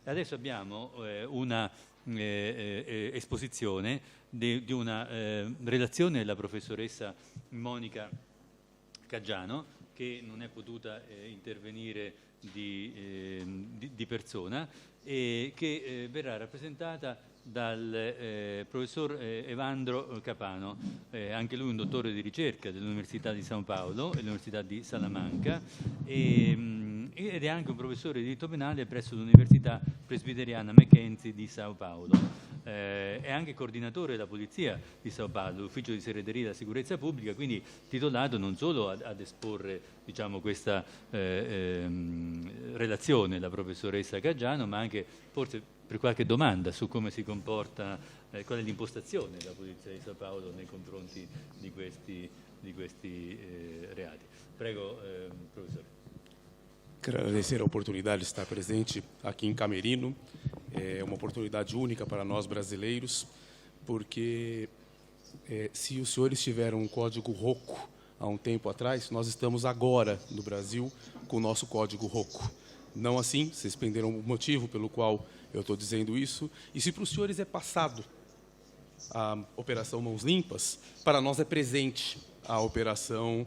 Adesso abbiamo una esposizione di una relazione della professoressa Monica Caggiano, che non è potuta intervenire di persona, e che verrà rappresentata dal professor Evandro Capano, anche lui un dottore di ricerca dell'Università di San Paolo e dell'Università di Salamanca, ed è anche un professore di diritto penale presso l'Università Presbiteriana Mackenzie di Sao Paolo. È anche coordinatore della Polizia di Sao Paolo, l'Ufficio di Segreteria della Sicurezza Pubblica, quindi titolato non solo ad esporre, diciamo, questa relazione della professoressa Caggiano, ma anche forse per qualche domanda su come si comporta, qual è l'impostazione della Polizia di Sao Paolo nei confronti di questi reati. Prego, professore. Quero agradecer a oportunidade de estar presente aqui em Camerino. É uma oportunidade única para nós brasileiros, porque se os senhores tiveram um código ROCO há um tempo atrás, nós estamos agora no Brasil com o nosso código ROCO. Não assim, vocês entenderam o motivo pelo qual eu estou dizendo isso. E se para os senhores é passado a Operação Mãos Limpas, para nós é presente a Operação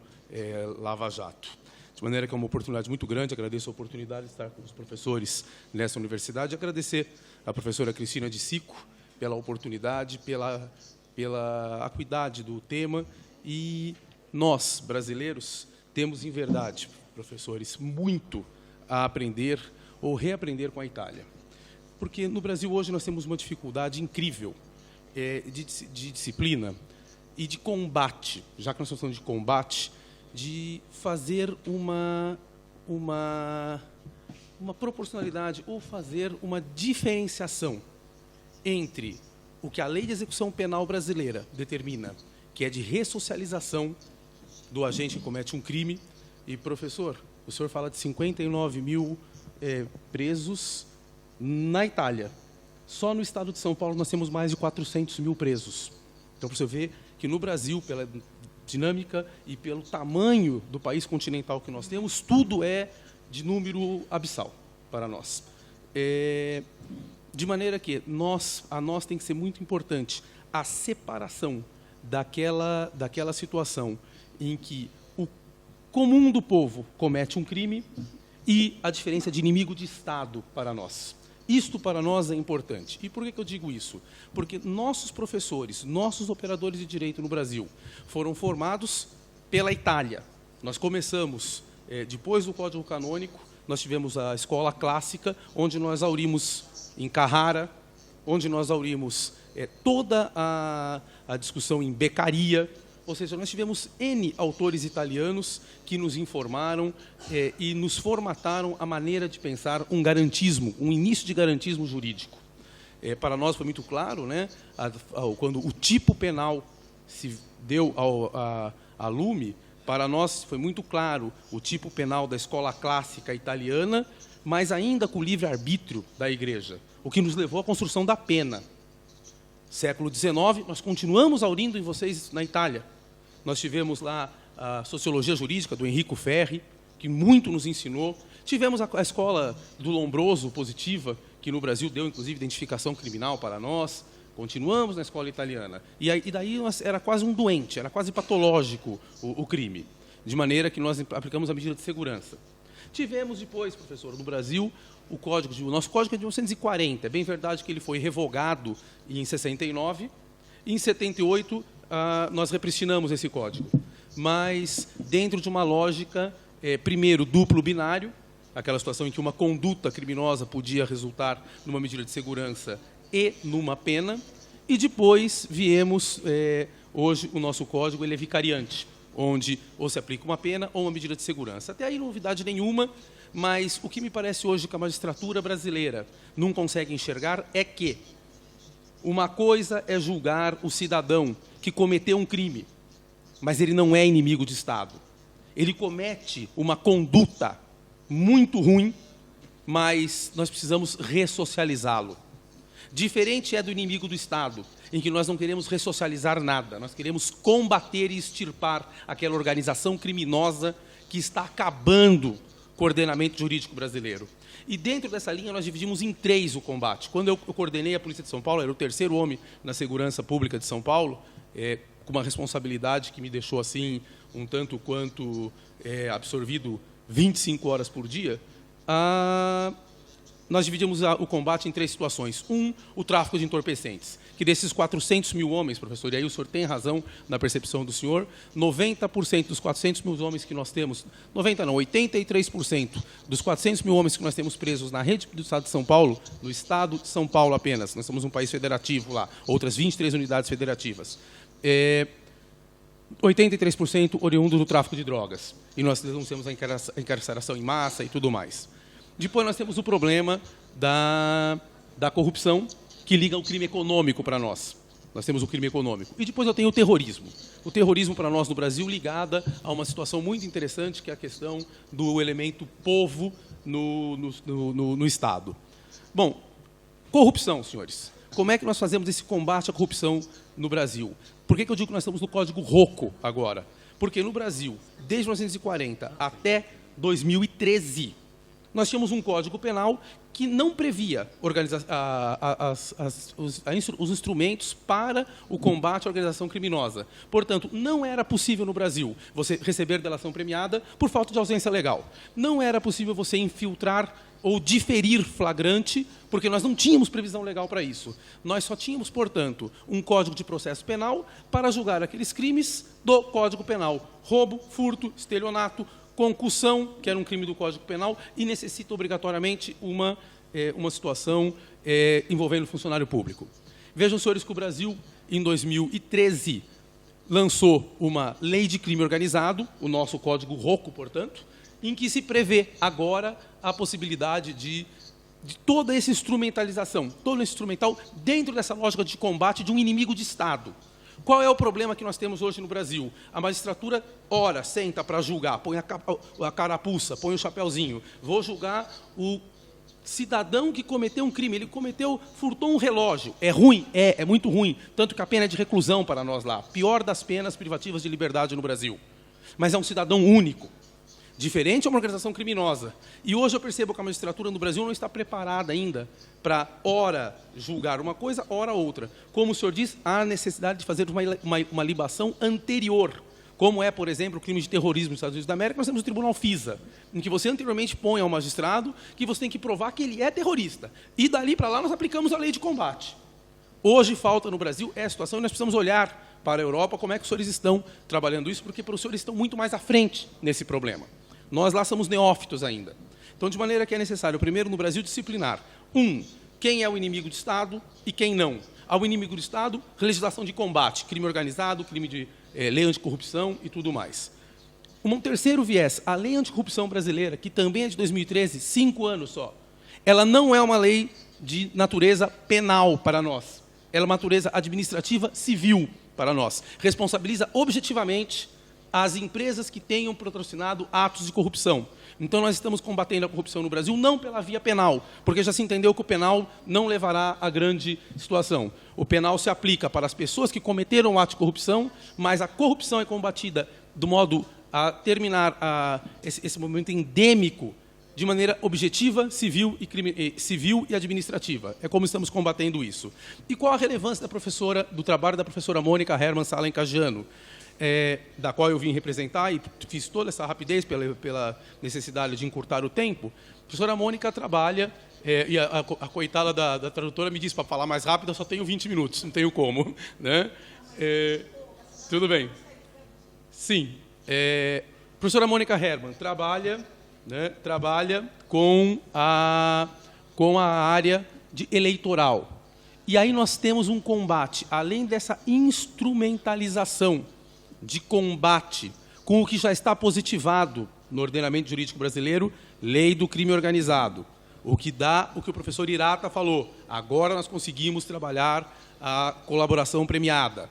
Lava Jato. De maneira que é uma oportunidade muito grande, agradeço a oportunidade de estar com os professores nessa universidade, agradecer à professora Cristina de Sico pela oportunidade, pela acuidade do tema, e nós, brasileiros, temos, em verdade, professores, muito a aprender ou reaprender com a Itália. Porque no Brasil hoje nós temos uma dificuldade incrível de disciplina e de combate, já que nós estamos falando de combate, de fazer uma proporcionalidade ou fazer uma diferenciação entre o que a Lei de Execução Penal brasileira determina, que é de ressocialização do agente que comete um crime. E, professor, o senhor fala de 59 mil presos na Itália. Só no estado de São Paulo nós temos mais de 400 mil presos. Então, para você ver que no Brasil, pela dinâmica e pelo tamanho do país continental que nós temos, tudo é de número abissal para nós. De maneira que a nós tem que ser muito importante a separação daquela situação em que o comum do povo comete um crime e a diferença de inimigo de Estado para nós. Isto para nós é importante. E por que eu digo isso? Porque nossos professores, nossos operadores de direito no Brasil foram formados pela Itália. Nós começamos, depois do Código Canônico, nós tivemos a escola clássica, onde nós aurimos em Carrara, onde nós aurimos toda a discussão em Beccaria. Ou seja, nós tivemos N autores italianos que nos informaram e nos formataram a maneira de pensar um garantismo, um início de garantismo jurídico. Para nós foi muito claro, né, quando o tipo penal se deu a lume, para nós foi muito claro o tipo penal da escola clássica italiana, mas ainda com o livre-arbítrio da Igreja, o que nos levou à construção da pena. Século XIX, nós continuamos aurindo em vocês na Itália. Nós tivemos lá a Sociologia Jurídica, do Enrico Ferri, que muito nos ensinou. Tivemos a escola do Lombroso, positiva, que no Brasil deu, inclusive, identificação criminal para nós. Continuamos na escola italiana. E daí era quase um doente, era quase patológico o crime. De maneira que nós aplicamos a medida de segurança. Tivemos depois, professor, no Brasil, o nosso código é de 1940. É bem verdade que ele foi revogado em 69. E em 78, nós repristinamos esse código, mas dentro de uma lógica, primeiro, duplo binário, aquela situação em que uma conduta criminosa podia resultar numa medida de segurança e numa pena, e depois viemos, hoje, o nosso código ele é vicariante, onde ou se aplica uma pena ou uma medida de segurança. Até aí, novidade nenhuma, mas o que me parece hoje que a magistratura brasileira não consegue enxergar é que uma coisa é julgar o cidadão que cometeu um crime, mas ele não é inimigo de Estado. Ele comete uma conduta muito ruim, mas nós precisamos ressocializá-lo. Diferente é do inimigo do Estado, em que nós não queremos ressocializar nada, nós queremos combater e extirpar aquela organização criminosa que está acabando coordenamento jurídico brasileiro. E dentro dessa linha nós dividimos em 3 o combate. Quando eu coordenei a Polícia de São Paulo, era o 3º homem na segurança pública de São Paulo, com uma responsabilidade que me deixou assim um tanto quanto absorvido 25 horas por dia. Nós dividimos o combate em 3 situações. O tráfico de entorpecentes, que desses 400 mil homens, professor, e aí o senhor tem razão na percepção do senhor, 90% dos 400 mil homens que nós temos, 90 não, 83% dos 400 mil homens que nós temos presos na rede do Estado de São Paulo, no Estado de São Paulo apenas, nós somos um país federativo lá, outras 23 unidades federativas, 83% oriundo do tráfico de drogas. E nós denunciamos a encarceração em massa e tudo mais. Depois nós temos o problema da corrupção, que liga ao crime econômico para nós. Nós temos o crime econômico. E depois eu tenho o terrorismo. O terrorismo para nós no Brasil ligada a uma situação muito interessante, que é a questão do elemento povo no Estado. Bom, corrupção, senhores. Como é que nós fazemos esse combate à corrupção no Brasil? Por que eu digo que nós estamos no Código Rocco agora? Porque no Brasil, desde 1940 até 2013, nós tínhamos um Código Penal que não previa os instrumentos para o combate à organização criminosa. Portanto, não era possível no Brasil você receber delação premiada por falta de ausência legal. Não era possível você infiltrar ou diferir flagrante, porque nós não tínhamos previsão legal para isso. Nós só tínhamos, portanto, um Código de Processo Penal para julgar aqueles crimes do Código Penal. Roubo, furto, estelionato, concussão, que era um crime do Código Penal, e necessita obrigatoriamente uma situação envolvendo funcionário público. Vejam, senhores, que o Brasil, em 2013, lançou uma lei de crime organizado, o nosso Código Rocco, portanto, em que se prevê agora a possibilidade de toda essa instrumentalização, todo esse instrumental dentro dessa lógica de combate de um inimigo de Estado. Qual é o problema que nós temos hoje no Brasil? A magistratura, ora, senta para julgar, põe a carapuça, põe o chapéuzinho. Vou julgar o cidadão que cometeu um crime. Ele furtou um relógio. É ruim? É muito ruim. Tanto que a pena é de reclusão para nós lá. Pior das penas privativas de liberdade no Brasil. Mas é um cidadão único. Diferente é uma organização criminosa. E hoje eu percebo que a magistratura no Brasil não está preparada ainda para, ora, julgar uma coisa, ora outra. Como o senhor diz, há necessidade de fazer uma libação anterior. Como é, por exemplo, o crime de terrorismo nos Estados Unidos da América, nós temos o Tribunal FISA, em que você anteriormente põe ao magistrado que você tem que provar que ele é terrorista. E dali para lá nós aplicamos a lei de combate. Hoje falta no Brasil a situação e nós precisamos olhar para a Europa como é que os senhores estão trabalhando isso, porque os senhores estão muito mais à frente nesse problema. Nós lá somos neófitos ainda. Então, de maneira que é necessário, primeiro, no Brasil, disciplinar. Quem é o inimigo do Estado e quem não. Ao inimigo do Estado, legislação de combate, crime organizado, crime de lei anticorrupção e tudo mais. Um terceiro viés, a lei anticorrupção brasileira, que também é de 2013, 5 anos só, ela não é uma lei de natureza penal para nós. Ela é uma natureza administrativa civil para nós. Responsabiliza objetivamente as empresas que tenham patrocinado atos de corrupção. Então, nós estamos combatendo a corrupção no Brasil, não pela via penal, porque já se entendeu que o penal não levará a grande situação. O penal se aplica para as pessoas que cometeram o ato de corrupção, mas a corrupção é combatida do modo a terminar esse movimento endêmico de maneira objetiva, civil e administrativa. É como estamos combatendo isso. E qual a relevância do trabalho da professora Mônica Herman Salem Cajano? Da qual eu vim representar e fiz toda essa rapidez pela necessidade de encurtar o tempo. A professora Mônica trabalha, e a coitada da tradutora me disse para falar mais rápido, eu só tenho 20 minutos, não tenho como. Né? Tudo bem. Sim. Professora Mônica Herman trabalha com a área eleitoral. E aí nós temos um combate, além dessa instrumentalização de combate com o que já está positivado no ordenamento jurídico brasileiro, lei do crime organizado. O que dá o que o professor Hirata falou. Agora nós conseguimos trabalhar a colaboração premiada.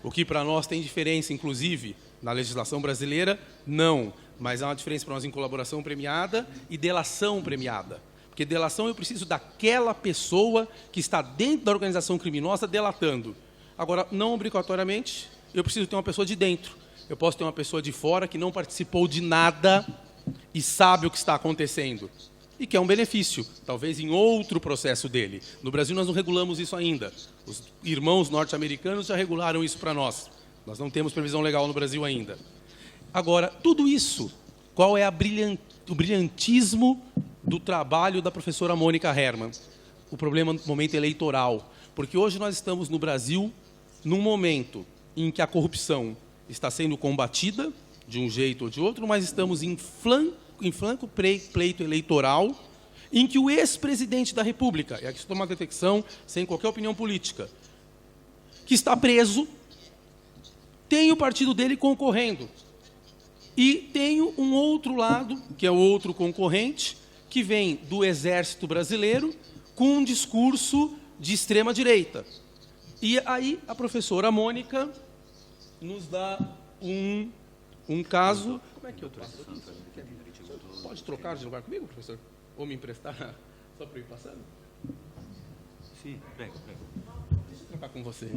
O que para nós tem diferença, inclusive, na legislação brasileira, não. Mas há uma diferença para nós em colaboração premiada e delação premiada. Porque delação eu preciso daquela pessoa que está dentro da organização criminosa delatando. Agora, não obrigatoriamente, eu preciso ter uma pessoa de dentro. Eu posso ter uma pessoa de fora que não participou de nada e sabe o que está acontecendo e quer um benefício, talvez em outro processo dele. No Brasil nós não regulamos isso ainda. Os irmãos norte-americanos já regularam isso para nós. Nós não temos previsão legal no Brasil ainda. Agora, tudo isso, qual é o brilhantismo do trabalho da professora Mônica Herman? O problema no momento eleitoral. Porque hoje nós estamos no Brasil num momento em que a corrupção está sendo combatida, de um jeito ou de outro, mas estamos em flanco pleito eleitoral, em que o ex-presidente da República, e aqui estou uma detecção sem qualquer opinião política, que está preso, tem o partido dele concorrendo. E tem um outro lado, que é o outro concorrente, que vem do Exército Brasileiro, com um discurso de extrema-direita. E aí a professora Mônica nos dá um caso... Como é que eu passo aqui? Pode trocar de lugar comigo, professor? Ou me emprestar só para eu ir passando? Sim, prego. Deixa eu trocar com você.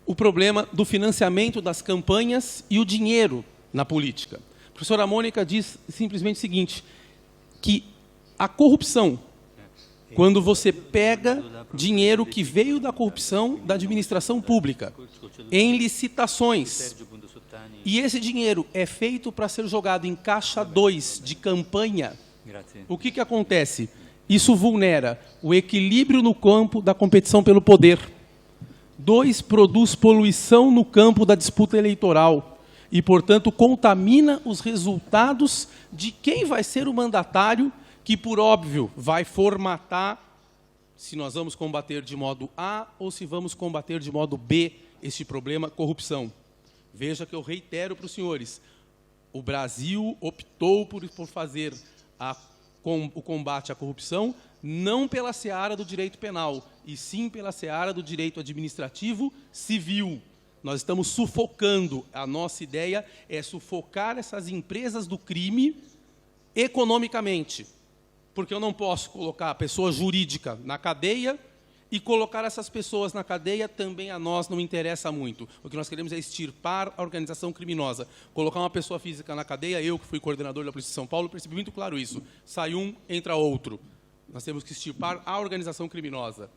O problema do financiamento das campanhas e o dinheiro na política. A professora Mônica diz simplesmente o seguinte, que a corrupção, quando você pega dinheiro que veio da corrupção da administração pública, em licitações, e esse dinheiro é feito para ser jogado em caixa 2 de campanha, o que acontece? Isso vulnera o equilíbrio no campo da competição pelo poder. 2, produz poluição no campo da disputa eleitoral e, portanto, contamina os resultados de quem vai ser o mandatário que, por óbvio, vai formatar se nós vamos combater de modo A ou se vamos combater de modo B este problema corrupção. Veja que eu reitero para os senhores, o Brasil optou por fazer o combate à corrupção não pela seara do direito penal, e sim pela seara do direito administrativo civil. Nós estamos sufocando, a nossa ideia é sufocar essas empresas do crime economicamente, porque eu não posso colocar a pessoa jurídica na cadeia e colocar essas pessoas na cadeia também a nós não interessa muito. O que nós queremos é extirpar a organização criminosa. Colocar uma pessoa física na cadeia, eu que fui coordenador da Polícia de São Paulo, percebi muito claro isso. Sai um, entra outro. Nós temos que extirpar a organização criminosa.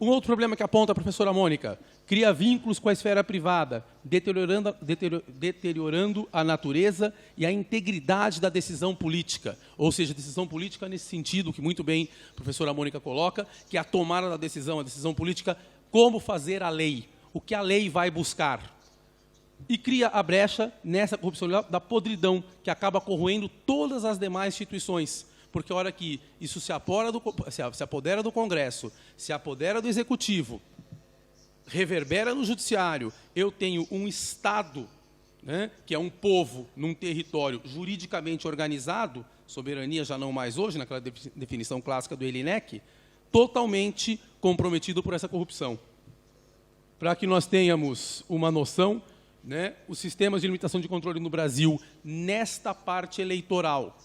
Um outro problema que aponta a professora Mônica, cria vínculos com a esfera privada, deteriorando a natureza e a integridade da decisão política. Ou seja, decisão política nesse sentido, que muito bem a professora Mônica coloca, que é a tomada da decisão, a decisão política, como fazer a lei, o que a lei vai buscar. E cria a brecha nessa corrupção da podridão, que acaba corroendo todas as demais instituições. Porque a hora que isso se apodera do Congresso, se apodera do Executivo, reverbera no Judiciário, eu tenho um Estado, né, que é um povo num território juridicamente organizado, soberania já não mais hoje, naquela definição clássica do Elinek, totalmente comprometido por essa corrupção. Para que nós tenhamos uma noção, né, os sistemas de limitação de controle no Brasil, nesta parte eleitoral,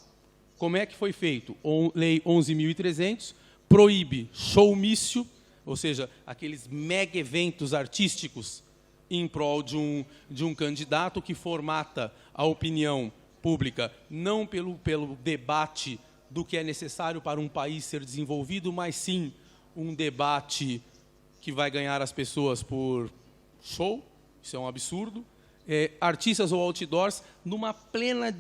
como é que foi feito? Lei 11.300 proíbe showmício, ou seja, aqueles mega eventos artísticos em prol de um candidato que formata a opinião pública, não pelo debate do que é necessário para um país ser desenvolvido, mas sim um debate que vai ganhar as pessoas por show, isso é um absurdo. Artistas ou outdoors numa plena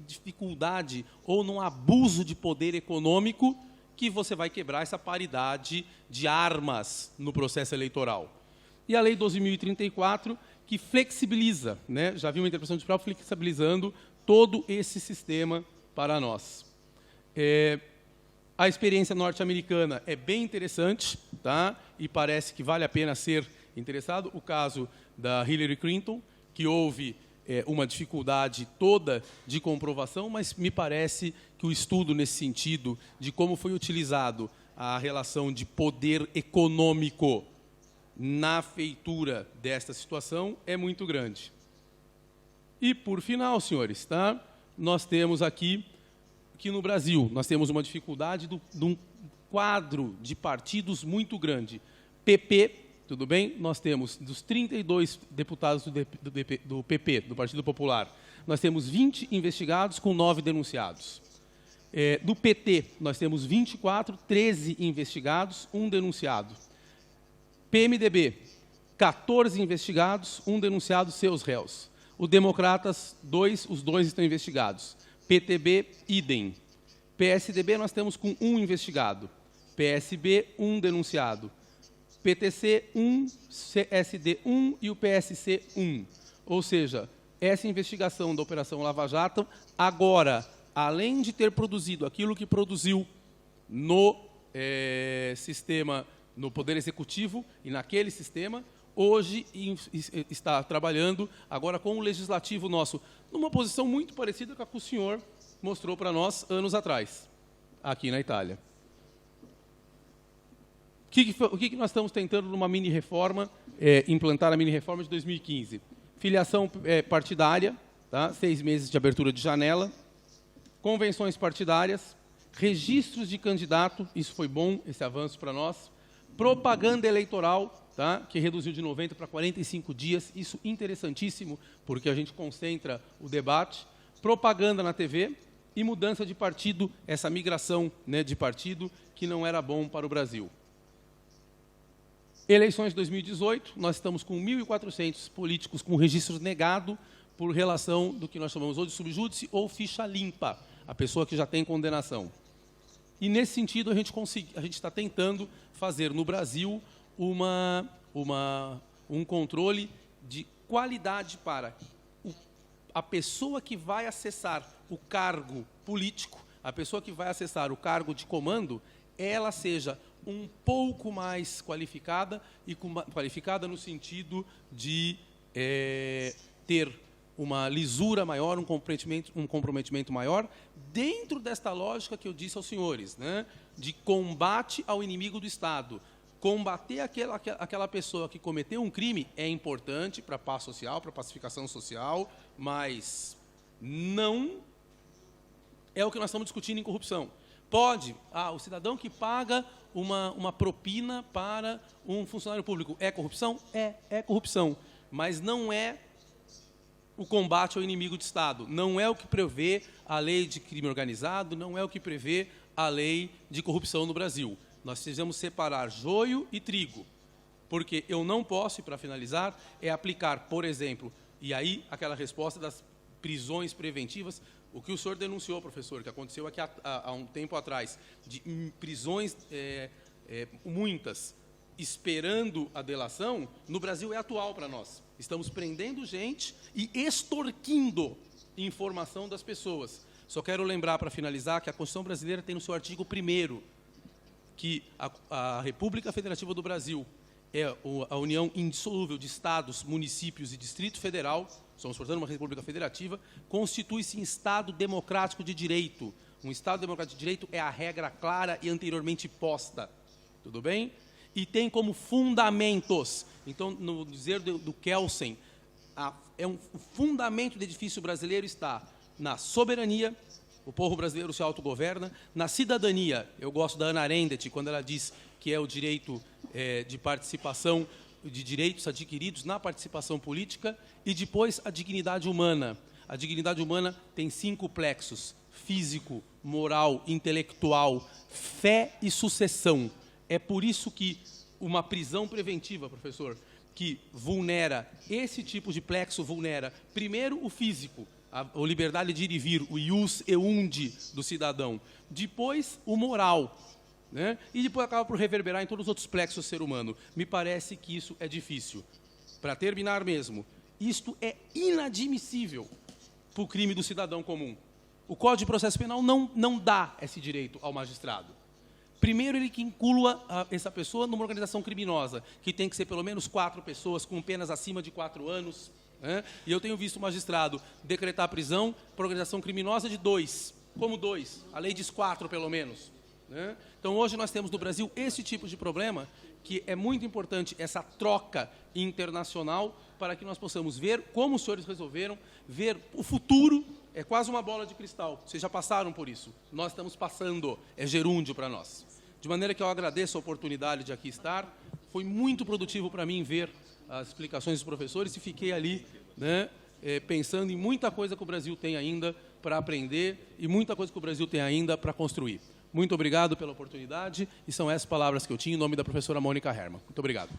dificuldade ou num abuso de poder econômico que você vai quebrar essa paridade de armas no processo eleitoral. E a Lei 12.034, que flexibiliza, né? Já vi uma interpretação de prova flexibilizando todo esse sistema para nós. A experiência norte-americana é bem interessante, tá? E parece que vale a pena ser interessado. O caso da Hillary Clinton, que houve uma dificuldade toda de comprovação, mas me parece que o estudo nesse sentido de como foi utilizado a relação de poder econômico na feitura desta situação é muito grande. E, por final, senhores, tá? Nós temos aqui que no Brasil nós temos uma dificuldade de um quadro de partidos muito grande. PP, tudo bem? Nós temos, dos 32 deputados do PP, do Partido Popular, nós temos 20 investigados com 9 denunciados. Do PT, nós temos 24, 13 investigados, 1 denunciado. PMDB, 14 investigados, 1 denunciado, seus réus. O Democratas, 2, os 2 estão investigados. PTB, idem. PSDB, nós temos com 1 investigado. PSB, 1 denunciado. PTC, 1, CSD, 1 e o PSC, 1. Ou seja, essa investigação da Operação Lava Jato, agora, além de ter produzido aquilo que produziu no sistema, no Poder Executivo e naquele sistema, hoje está trabalhando agora com o Legislativo nosso, numa posição muito parecida com a que o senhor mostrou para nós anos atrás, aqui na Itália. O que nós estamos tentando numa mini-reforma, implantar a mini-reforma de 2015? Filiação partidária, tá? 6 meses de abertura de janela, convenções partidárias, registros de candidato, isso foi bom, esse avanço para nós, propaganda eleitoral, tá? Que reduziu de 90 para 45 dias, isso interessantíssimo, porque a gente concentra o debate, propaganda na TV e mudança de partido, essa migração, né, de partido, que não era bom para o Brasil. Eleições de 2018, nós estamos com 1.400 políticos com registro negado por relação do que nós chamamos ou de subjúdice ou ficha limpa, a pessoa que já tem condenação. E, nesse sentido, a gente está tentando fazer no Brasil um controle de qualidade para a pessoa que vai acessar o cargo político, a pessoa que vai acessar o cargo de comando, ela seja um pouco mais qualificada, e qualificada no sentido de ter uma lisura maior, um comprometimento maior, dentro desta lógica que eu disse aos senhores, né, de combate ao inimigo do Estado. Combater aquela pessoa que cometeu um crime é importante para a paz social, para a pacificação social, mas não é o que nós estamos discutindo em corrupção. Pode, o cidadão que paga uma propina para um funcionário público, é corrupção? É corrupção, mas não é o combate ao inimigo de Estado, não é o que prevê a lei de crime organizado, não é o que prevê a lei de corrupção no Brasil. Nós precisamos separar joio e trigo, porque eu não posso, e para finalizar, aplicar, por exemplo, e aí aquela resposta das prisões preventivas, o que o senhor denunciou, professor, que aconteceu aqui há um tempo atrás, de prisões, muitas, esperando a delação, no Brasil é atual para nós. Estamos prendendo gente e extorquindo informação das pessoas. Só quero lembrar, para finalizar, que a Constituição brasileira tem no seu artigo 1º, que a República Federativa do Brasil é a união indissolúvel de Estados, municípios e Distrito Federal, somos, portanto, uma república federativa, constitui-se em Estado democrático de direito. Um Estado democrático de direito é a regra clara e anteriormente posta. Tudo bem? E tem como fundamentos, então, no dizer do Kelsen, o fundamento do edifício brasileiro está na soberania, o povo brasileiro se autogoverna, na cidadania, eu gosto da Hannah Arendt, quando ela diz que é o direito de participação, de direitos adquiridos na participação política, e depois a dignidade humana. A dignidade humana tem 5 plexos: físico, moral, intelectual, fé e sucessão. É por isso que uma prisão preventiva, professor, que vulnera esse tipo de plexo, vulnera primeiro o físico, a liberdade de ir e vir, o ius eundi do cidadão, depois o moral, né? E depois acaba por reverberar em todos os outros plexos do ser humano. Me parece que isso é difícil. Para terminar mesmo, isto é inadmissível para o crime do cidadão comum. O Código de Processo Penal não dá esse direito ao magistrado. Primeiro, ele que inclua essa pessoa numa organização criminosa, que tem que ser pelo menos 4 pessoas com penas acima de 4 anos. Né? E eu tenho visto o magistrado decretar a prisão por organização criminosa de 2. Como 2? A lei diz 4, pelo menos. Né? Então, hoje nós temos no Brasil esse tipo de problema, que é muito importante essa troca internacional para que nós possamos ver como os senhores resolveram, ver o futuro é quase uma bola de cristal. Vocês já passaram por isso. Nós estamos passando. É gerúndio para nós. De maneira que eu agradeço a oportunidade de aqui estar. Foi muito produtivo para mim ver as explicações dos professores e fiquei ali, né, pensando em muita coisa que o Brasil tem ainda para aprender e muita coisa que o Brasil tem ainda para construir. Muito obrigado pela oportunidade e são essas palavras que eu tinha em nome da professora Mônica Herman. Muito obrigado.